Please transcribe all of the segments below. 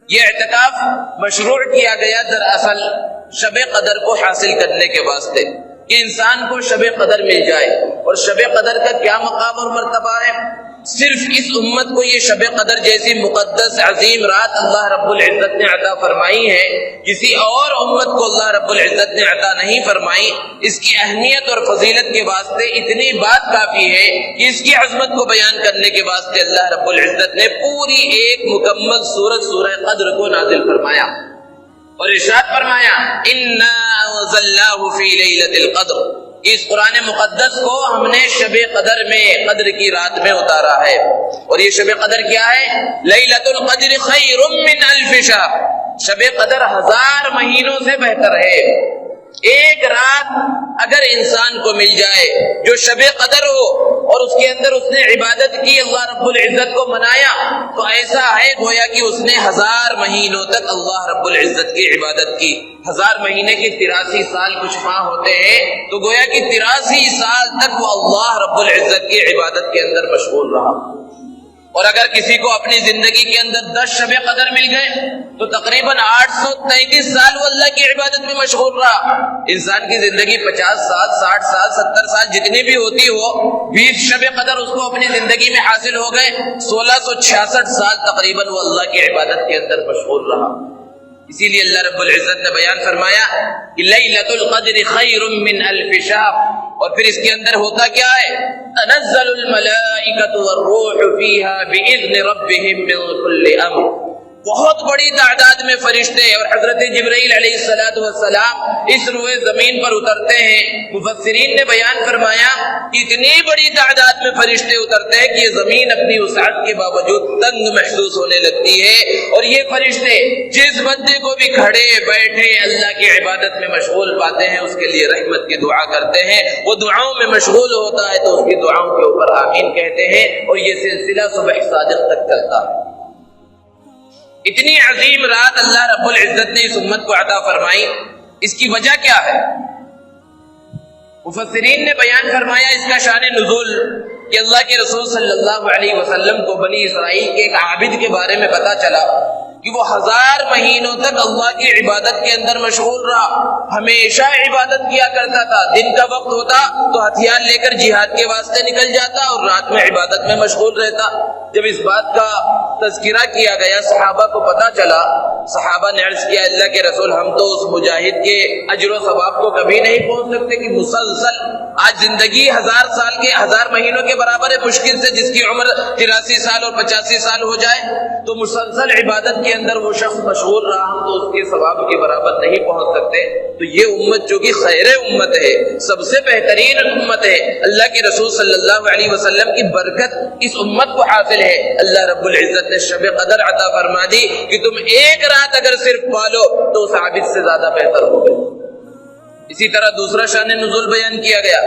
یہ اعتکاف مشروع کیا گیا دراصل شب قدر کو حاصل کرنے کے واسطے کہ انسان کو شب قدر مل جائے. اور شب قدر کا کیا مقام اور مرتبہ ہے؟ صرف اس امت کو یہ شب قدر جیسی مقدس عظیم رات اللہ رب العزت نے عطا فرمائی ہے، کسی اور امت کو اللہ رب العزت نے عطا نہیں فرمائی. اس کی اہمیت اور فضیلت کے واسطے اتنی بات کافی ہے کہ اس کی عظمت کو بیان کرنے کے واسطے اللہ رب العزت نے پوری ایک مکمل سورت سورہ قدر کو نازل فرمایا اور ارشاد فرمایا انا انزلناہ فی لیلۃ القدر. اس قرآن مقدس کو ہم نے شب قدر میں، قدر کی رات میں اتارا ہے. اور یہ شب قدر کیا ہے؟ لیلۃ القدر خیر من الف شہر. شب قدر 1000 مہینوں سے بہتر ہے. ایک رات اگر انسان کو مل جائے جو شب قدر ہو اور اس کے اندر اس نے عبادت کی، اللہ رب العزت کو منایا، تو ایسا ہے گویا کہ اس نے 1000 مہینوں تک اللہ رب العزت کی عبادت کی. 1000 مہینے کی 83 سال کچھ ماہ ہوتے ہیں، تو گویا کہ 83 سال تک وہ اللہ رب العزت کی عبادت کے اندر مشغول رہا. اور اگر کسی کو اپنی زندگی کے اندر 10 شب قدر مل گئے تو تقریباً 833 سال وہ اللہ کی عبادت میں مشغول رہا. انسان کی زندگی 50 سال 60 سال 70 سال جتنی بھی ہوتی ہو، 20 شب قدر اس کو اپنی زندگی میں حاصل ہو گئے، 1666 سال تقریباً وہ اللہ کی عبادت کے اندر مشغول رہا. اسی لیے اللہ رب العزت نے بیان فرمایا کہ لیلۃ القدر خیر من الف شہر. اور پھر اس کے اندر ہوتا کیا ہے؟ تنزل الملائکۃ والروح فیہا باذن ربہم من کل امر. بہت بڑی تعداد میں فرشتے اور حضرت جبرائیل علیہ السلام اس روئے زمین پر اترتے ہیں. مفسرین نے بیان فرمایا کہ اتنی بڑی تعداد میں فرشتے اترتے ہیں کہ یہ زمین اپنی وسعت کے باوجود تنگ محسوس ہونے لگتی ہے. اور یہ فرشتے جس بندے کو بھی کھڑے بیٹھے اللہ کی عبادت میں مشغول پاتے ہیں اس کے لیے رحمت کی دعا کرتے ہیں. وہ دعاؤں میں مشغول ہوتا ہے تو اس کی دعاؤں کے اوپر آمین کہتے ہیں، اور یہ سلسلہ صبح صادق تک چلتا ہے. اتنی عظیم رات اللہ رب العزت نے اس امت کو عطا فرمائی. اس کی وجہ کیا ہے؟ مفسرین نے بیان فرمایا اس کا شان نزول کہ اللہ کے رسول صلی اللہ علیہ وسلم کو بنی اسرائیل کے ایک عابد کے بارے میں پتا چلا کہ وہ 1000 مہینوں تک اللہ کی عبادت کے اندر مشغول رہا. ہمیشہ عبادت کیا کرتا تھا. دن کا وقت ہوتا تو ہتھیار لے کر جہاد کے واسطے نکل جاتا اور رات میں عبادت میں مشغول رہتا. جب اس بات کا تذکرہ کیا گیا، صحابہ کو پتا چلا. صحابہ نے عرض کیا اللہ کے رسول ہم تو اس مجاہد کے اجر و ثواب کو کبھی نہیں پہنچ سکتے کہ مسلسل آج زندگی 1000 سال کے 1000 مہینوں کے برابر ہے مشکل سے، جس کی عمر 83 سال اور 85 سال ہو جائے تو مسلسل عبادت کے اندر وہ شخص مشغول رہا، ہم تو اس کے ثواب کے برابر نہیں پہنچ سکتے. تو یہ امت جو کہ خیر امت ہے، سب سے بہترین امت ہے، اللہ کے رسول صلی اللہ علیہ وسلم کی برکت اس امت کو حاصل ہے. اللہ رب العزت نے شب قدر عطا فرما دی کہ تم ایک رات اگر صرف پالو تو اس عابد سے زیادہ بہتر ہوگا. اسی طرح دوسرا شان نزول بیان کیا گیا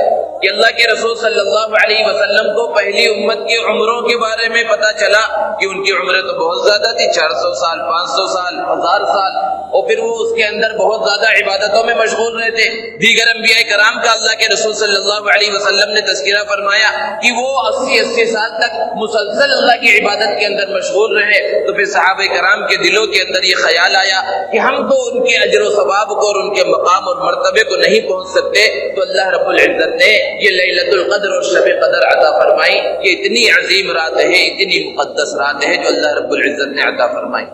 کہ اللہ کے رسول صلی اللہ علیہ وسلم کو پہلی امت کی عمروں کے بارے میں پتا چلا کہ ان کی عمریں تو بہت زیادہ تھی، 400 سال 500 سال 1000 سال، اور پھر وہ اس کے اندر بہت زیادہ عبادتوں میں مشغول رہتے. دیگر انبیاء کرام کا اللہ کے رسول صلی اللہ علیہ وسلم نے تذکرہ فرمایا کہ وہ 80 سال تک مسلسل اللہ کی عبادت کے اندر مشغول رہے. تو پھر صحابہ کرام کے دلوں کے اندر یہ خیال آیا کہ ہم تو ان کے اجر و ثواب کو اور ان کے مقام اور مرتبے کو نہیں پہنچ سکتے. تو اللہ رب العزت نے یہ لیلۃ القدر اور شب قدر عطا فرمائی. یہ اتنی عظیم رات ہے، اتنی مقدس رات ہے جو اللہ رب العزت نے عطا فرمائی.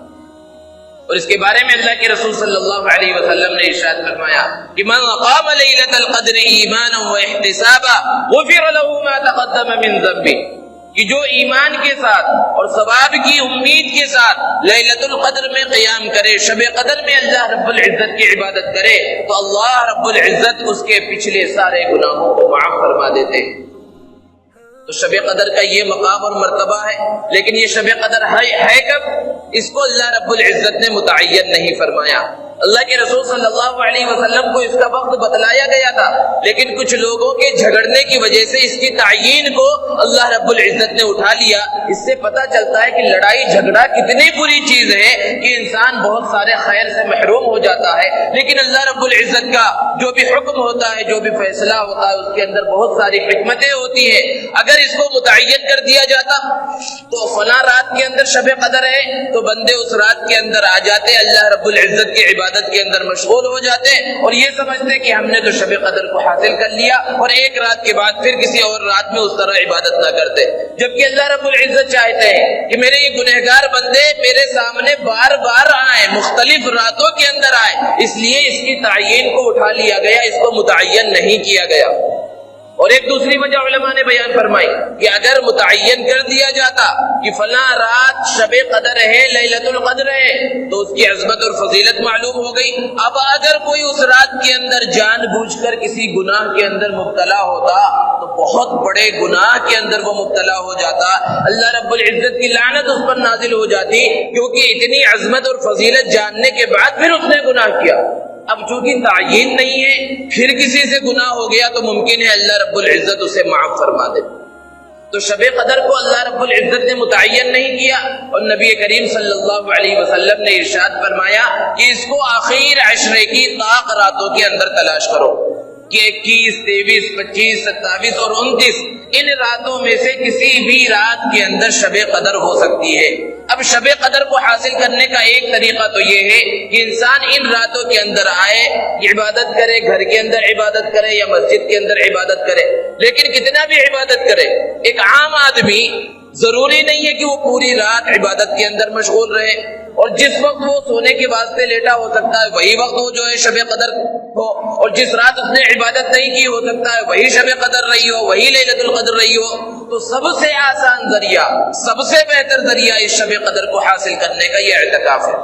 اور اس کے بارے میں اللہ کے رسول صلی اللہ علیہ وسلم نے ارشاد فرمایا کہ من قام لیلۃ القدر ایمانا واحتسابا غفر له ما تقدم من ذنبه، کہ جو ایمان کے ساتھ اور ثواب کی امید کے ساتھ لیلۃ القدر میں قیام کرے، شب قدر میں اللہ رب العزت کی عبادت کرے تو اللہ رب العزت اس کے پچھلے سارے گناہوں کو معاف فرما دیتے ہیں. تو شب قدر کا یہ مقام اور مرتبہ ہے، لیکن یہ شب قدر ہے کب؟ اس کو اللہ رب العزت نے متعین نہیں فرمایا. اللہ کے رسول صلی اللہ علیہ وسلم کو اس کا وقت بتلایا گیا تھا، لیکن کچھ لوگوں کے جھگڑنے کی وجہ سے اس کی تعیین کو اللہ رب العزت نے اٹھا لیا۔ اس سے پتہ چلتا ہے کہ لڑائی جھگڑا کتنی بری چیز ہے کہ انسان بہت سارے خیر سے محروم ہو جاتا ہے، لیکن اللہ رب العزت کا جو بھی حکم ہوتا ہے، جو بھی فیصلہ ہوتا ہے، اس کے اندر بہت ساری حکمتیں ہوتی ہیں۔ اگر اس کو متعین کر دیا جاتا تو فلاں رات کے اندر شب قدر ہے تو بندے اس رات کے اندر آ جاتے، اللہ رب العزت کی عبادت کے اندر مشغول ہو جاتے اور یہ سمجھتے کہ ہم نے تو شب قدر کو حاصل کر لیا، اور ایک رات کے بعد پھر کسی اور رات میں اس طرح عبادت نہ کرتے۔ جبکہ اللہ رب العزت چاہتے ہیں کہ میرے یہ گنہگار بندے میرے سامنے بار بار آئیں، مختلف راتوں کے اندر آئیں، اس لیے اس کی تعین کو اٹھا لیا گیا، اس کو متعین نہیں کیا گیا۔ اور ایک دوسری وجہ علماء نے بیان فرمائی کہ اگر متعین کر دیا جاتا کہ فلاں رات شب قدر ہے، لیلۃ القدر ہے، تو اس کی عظمت اور فضیلت معلوم ہو گئی۔ اب اگر کوئی اس رات کے اندر جان بوجھ کر کسی گناہ کے اندر مبتلا ہوتا تو بہت بڑے گناہ کے اندر وہ مبتلا ہو جاتا، اللہ رب العزت کی لعنت اس پر نازل ہو جاتی، کیونکہ اتنی عظمت اور فضیلت جاننے کے بعد پھر اس نے گناہ کیا۔ اب چونکہ تعین نہیں ہے، پھر کسی سے گناہ ہو گیا تو ممکن ہے اللہ رب العزت اسے معاف فرما دے۔ تو شب قدر کو اللہ رب العزت نے متعین نہیں کیا، اور نبی کریم صلی اللہ علیہ وسلم نے ارشاد فرمایا کہ اس کو آخر عشرے کی طاق راتوں کے اندر تلاش کرو کہ 21، 23، 25، 27 اور 29 ان راتوں میں سے کسی بھی رات کے اندر شب قدر ہو سکتی ہے۔ اب شب قدر کو حاصل کرنے کا ایک طریقہ تو یہ ہے کہ انسان ان راتوں کے اندر آئے، عبادت کرے، گھر کے اندر عبادت کرے یا مسجد کے اندر عبادت کرے، لیکن کتنا بھی عبادت کرے، ایک عام آدمی ضروری نہیں ہے کہ وہ پوری رات عبادت کے اندر مشغول رہے، اور جس وقت وہ سونے کے واسطے لیٹا ہو سکتا ہے وہی وقت وہ جو ہے شب قدر ہو، اور جس رات اس نے عبادت نہیں کی ہو سکتا ہے وہی شب قدر رہی ہو، وہی لیلۃ القدر رہی ہو۔ تو سب سے آسان ذریعہ، سب سے بہتر ذریعہ اس شب قدر کو حاصل کرنے کا یہ اعتکاف ہے۔